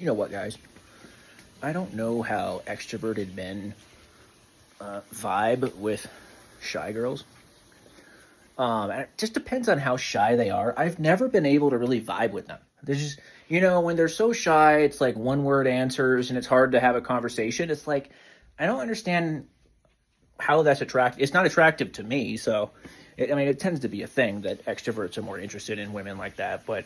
You know what, guys? I don't know how extroverted men vibe with shy girls. And it just depends on how shy they are. I've never been able to really vibe with them. There's just, when they're so shy, it's like one word answers and it's hard to have a conversation. It's like, I don't understand how that's attractive. It's not attractive to me. So, it tends to be a thing that extroverts are more interested in women like that. But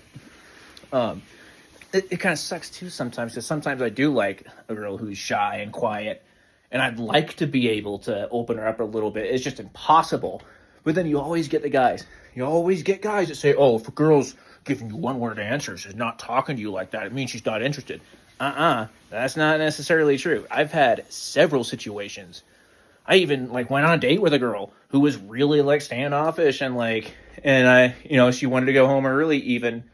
it kind of sucks too sometimes, because sometimes I do like a girl who's shy and quiet. And I'd like to be able to open her up a little bit. It's just impossible. But then you always get the guys. You always get guys that say, oh, if a girl's giving you one-word answers, she's not talking to you like that, it means she's not interested. That's not necessarily true. I've had several situations. I even, went on a date with a girl who was really, standoffish and, she wanted to go home early even.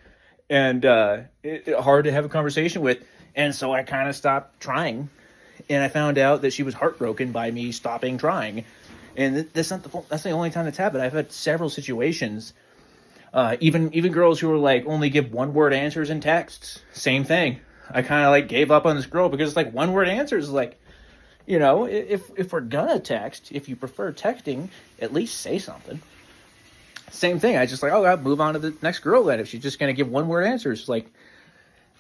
And hard to have a conversation with. And so I kind of stopped trying. And I found out that she was heartbroken by me stopping trying. And that's the only time that's happened. I've had several situations. Even girls who were only give one word answers in texts. Same thing. I kind of gave up on this girl because it's one word answers. If we're gonna text, if you prefer texting, at least say something. Same thing. I just I'll move on to the next girl then if she's just gonna give one word answers. And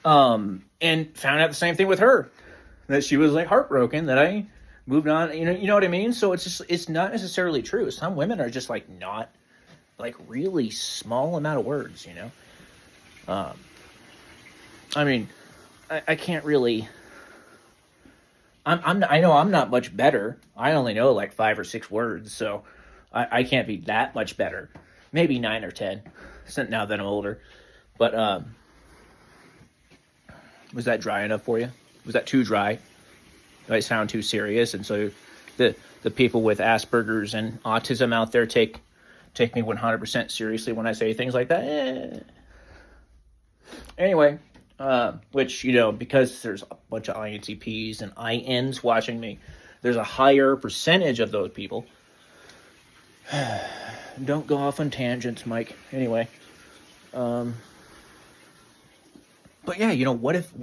found out the same thing with her. That she was heartbroken that I moved on. You know what I mean? So it's not necessarily true. Some women are just not really small amount of words, I can't really. I know I'm not much better. I only know 5 or 6 words, so I can't be that much better. Maybe 9 or 10. Now that I'm older, but was that dry enough for you? Was that too dry? Do I sound too serious? And so the people with Asperger's and autism out there take me 100% seriously when I say things like that. Anyway, which, because there's a bunch of INTPs and INs watching me, there's a higher percentage of those people. Don't go off on tangents, Mike. Anyway, but yeah, what if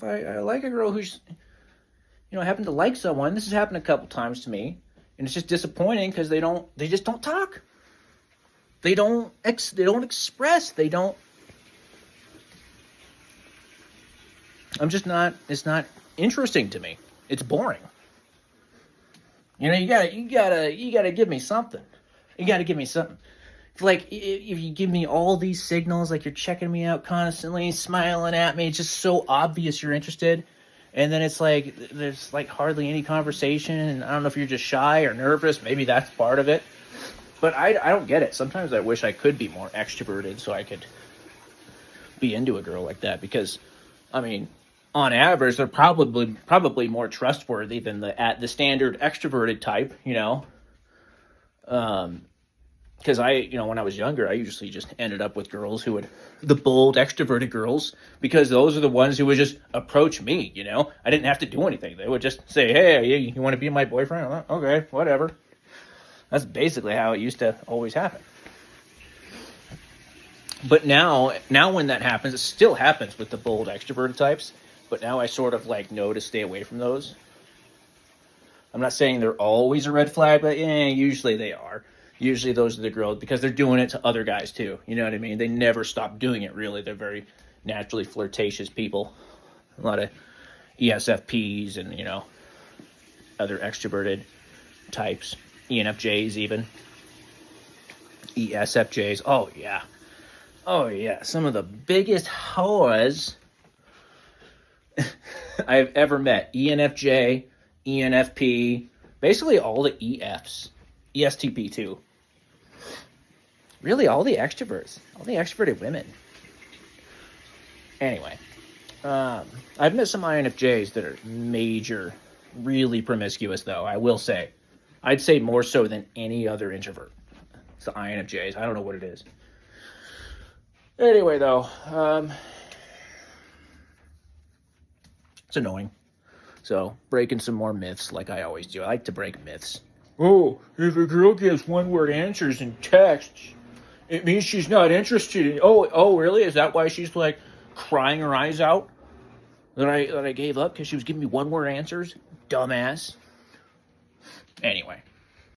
I like a girl who's, happen to like someone. This has happened a couple times to me, and it's just disappointing because they just don't talk. They don't express. It's not interesting to me. It's boring. You gotta give me something. You gotta give me something. If you give me all these signals, you're checking me out constantly, smiling at me, it's just so obvious you're interested. And then it's there's hardly any conversation. And I don't know if you're just shy or nervous. Maybe that's part of it. But I don't get it. Sometimes I wish I could be more extroverted so I could be into a girl like that. Because, on average, they're probably more trustworthy than the standard extroverted type, Because when I was younger, I usually just ended up with girls the bold, extroverted girls, because those are the ones who would just approach me, I didn't have to do anything. They would just say, hey, you want to be my boyfriend? I'm like, okay, whatever. That's basically how it used to always happen. But now when that happens, it still happens with the bold, extroverted types, but now I sort of know to stay away from those. I'm not saying they're always a red flag, but usually they are. Usually those are the girls, because they're doing it to other guys too. You know what I mean? They never stop doing it, really. They're very naturally flirtatious people. A lot of ESFPs and, other extroverted types. ENFJs even. ESFJs. Oh, yeah. Oh, yeah. Some of the biggest whores I've ever met. ENFJ, ENFP, basically all the EFs. ESTP too. Really, all the extroverts, all the extroverted women. Anyway, I've met some INFJs that are major, really promiscuous, though, I will say. I'd say more so than any other introvert. It's the INFJs. I don't know what it is. Anyway, though, it's annoying. So, breaking some more myths like I always do. I like to break myths. Oh, if a girl gives one-word answers in text, it means she's not interested in... Oh, really? Is that why she's crying her eyes out that I gave up because she was giving me one word answers. Dumbass. Anyway,